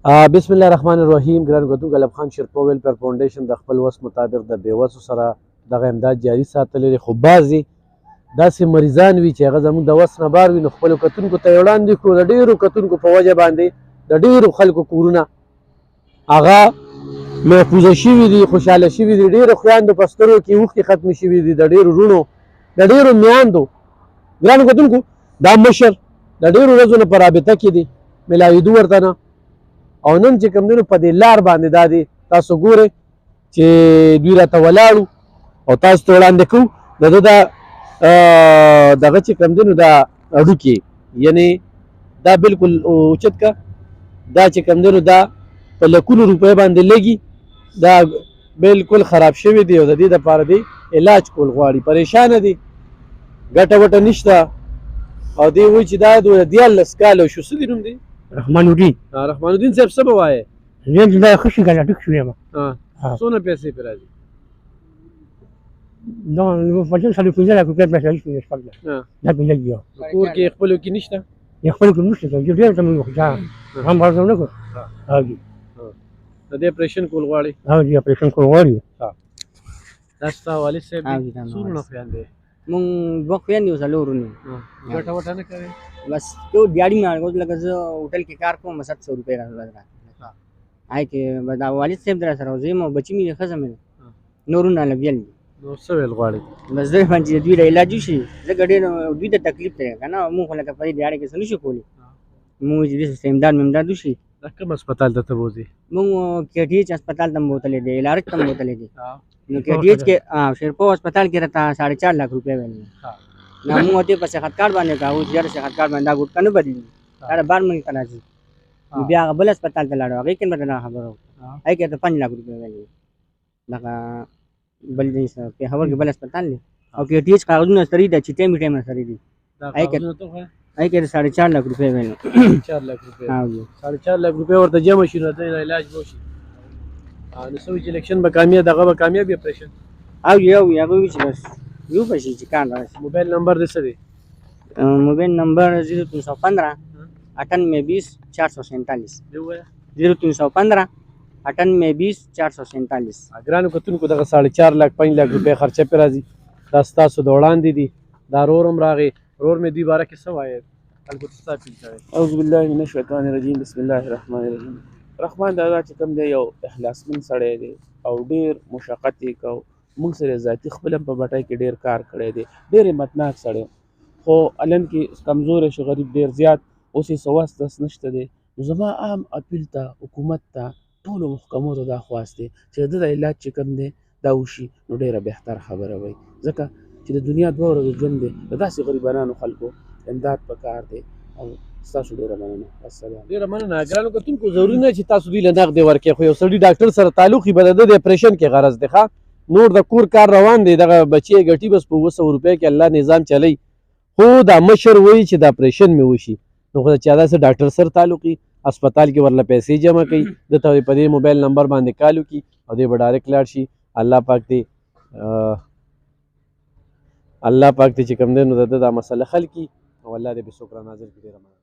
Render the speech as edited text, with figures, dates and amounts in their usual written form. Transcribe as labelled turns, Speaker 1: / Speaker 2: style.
Speaker 1: بسم الله الرحمن الرحیم. ګران کتونکو، علب خان شیرپا ویلفیر فاونډیشن د خپل وس مطابق د بېوسو سره دغه امداد جاري ساتلی دی. خو بعضې داسې مریضان وي چې هغه زموږ د وس نه بار وي، نو خپلو کتونکو ته یې وړاندې کړو. د ډېرو کتونکو په وجه باندې د ډېرو خلکو کورونه هغه محفوظه شوي دي، خوشحاله شوي دي. ډېرو خویندو په سترګو کې اوښکې ختمې شوي دي، د ډېرو وروڼو، د ډېرو میاندو. ګرانو کتونکو، دا مشر د ډېرو ورځو نه په رابطه کې دی، میلاوېدو ورته نه. او نن چې کوم دی نو په دې لار باندې دا دی، تاسو ګورئ چې دوی راته ولاړو او تاسو ته وړاندې کوو د ده دا دغه چې کوم دی نو دا هډوکي، یعنې دا بلکل اوچت که، دا چې کوم دی نو دا په لکونو روپۍ باندې لګي، دا بلکل خراب شوی دی او د دې دپاره دی علاج کول غواړي. پریشانه دی، ګټه وټه نشته. او دی وایي چې دا د 14 کاله شو. څه دی نوم دی؟
Speaker 2: رحمان الدین.
Speaker 1: رحمان الدین صاحب څه به وایې؟
Speaker 2: زه دا ښه شي کنه ټیک شو یم.
Speaker 1: څونه پیسې پرې راځي؟
Speaker 2: دا 15 لک روپۍ پیسې شوي شپږ دا پنځه دي.
Speaker 1: کور کې خپلو کې نشته؟
Speaker 2: خپل کې نشته، چې ډېر کم وخت هم ورته نه کړ.
Speaker 1: د دې اپریشن کول غواړي؟
Speaker 2: دې اپریشن کول غواړي.
Speaker 1: دا ستا والد صاحب دی؟ څومره خویندې؟
Speaker 3: مونږ دوه خویندې او څلور وروڼه.
Speaker 1: ګټه وټه نه کوې؟
Speaker 3: بس یو دیاړي مې اوس لکه زه هوټل کې کار کوم 700 روپۍ راځي. هغې کې دا والد صاحب در سره زه یم او بچي مې ښځه مې نورونه لګېل دي.
Speaker 1: نو څه ویل غواړې؟
Speaker 3: بس زه وایم چې دوی له علاج وشي، ځکه ډېر دوی ته تکلیف دی که نه. مونږ خو لکه په دې دیاړي کې څه نه شو کولی. مونږ چې دې څه امداد ممداد وشي.
Speaker 1: دا کوم هسپتال ته ته بوځې؟
Speaker 3: مونږ KTH هسپتال ته م بوتلی دی، LRH ته م بوتلی دی. نو KTH کې شیرپا هسپتال کې راته 4.5 لک روپۍ ویل. نو مونږ ورته په صحت کارډ باندې کاوه چې یاره صحت کارډ باندې دا ګوټکه نه بدلېږي، دا د بار منګ ته راځي. نو بیا هغه بل هسپتال ته لاړو، هغې کې مې دا خبره وکړه. هغې کې ورته 5 لک روپۍ ویلې. دغه بل ځای پېښور کې بل هسپتال دی او KTH کاغذونه سري دي چې ټایم ټایم سري دي. هغې کې 4.5 لک روپۍ ویلې.
Speaker 1: 4 لک روپۍ؟ 4.5 لک روپۍ ورته جمع شي نو د علاج به وشي. نو څه وایي چې الیکشن به کامیاب، دغه به کامیاب وي اپریشن؟
Speaker 3: هغه وایي چې بس یو به شي چې کار راشي.
Speaker 1: موبایل نمبر دې څه دی؟
Speaker 3: موبایل نمبر 0315 9820 447. 0315 9820 447.
Speaker 1: ګرانو کتونکو، دغه 4.5 لک 5 لک روپۍ خرچه پرې راځي. دا ستاسو د وړاندې دي. دا رور هم راغی. رور مې دوی باره کې څه وایې؟ خلکو ته ستا اپیل کوې؟
Speaker 4: اعوذ بالله من الشیطان الرجیم، بسم الله الرحمن الرحیم. رحمان دادا چې کوم دی یو اخلاصمن سړی دی او ډېر مشقت یې کو. موږ سره ذاتي خپل هم په بټۍ کې ډېر کار کړی دی، ډېر همتناک سړی، خو الن کې کمزوری شو، غریب ډېر زیات، اوس یې څه وس دس نشته دی. نو زما عام اپیل ته، حکومت ته، ټولو محکمو ته دا خواست دی چې د ده د علاج چې کوم دی دا وشي، نو ډېره بهتر خبره وایي، ځکه چې د دنیا 2 ورځو ژوند دی. د داسې غریبانو خلکو امداد پکار دی. او ستاسو ډېره مننه. السلام.
Speaker 1: ډېره مننه. ګرانو کتونکو، ضروري نه چې تاسو دوی له نغدې ورکړئ، خو یو سړي ډاکټر سره تعلق وي، به د ده د اپریشن کې غرض دی. ښه، نور د کور کار روان دی، دغه بچی یې ګټي بس په 200 روپۍ کې الله نظام چلی. خو دا مشر وایي چې د اپریشن مې وشي، نو خو چې داسې ډاکټر سره تعلق وي، هسپتال کې ورله پیسې جمع کوي، ده ته په دې موبایل نمبر باندې کال وکړي او دی به ډایرکټ لاړ شي. الله پاک دې چې کوم دی نو د ده دا مسله حل کړي او الله دې بې څوک راناظر کړي. ډېره مننه.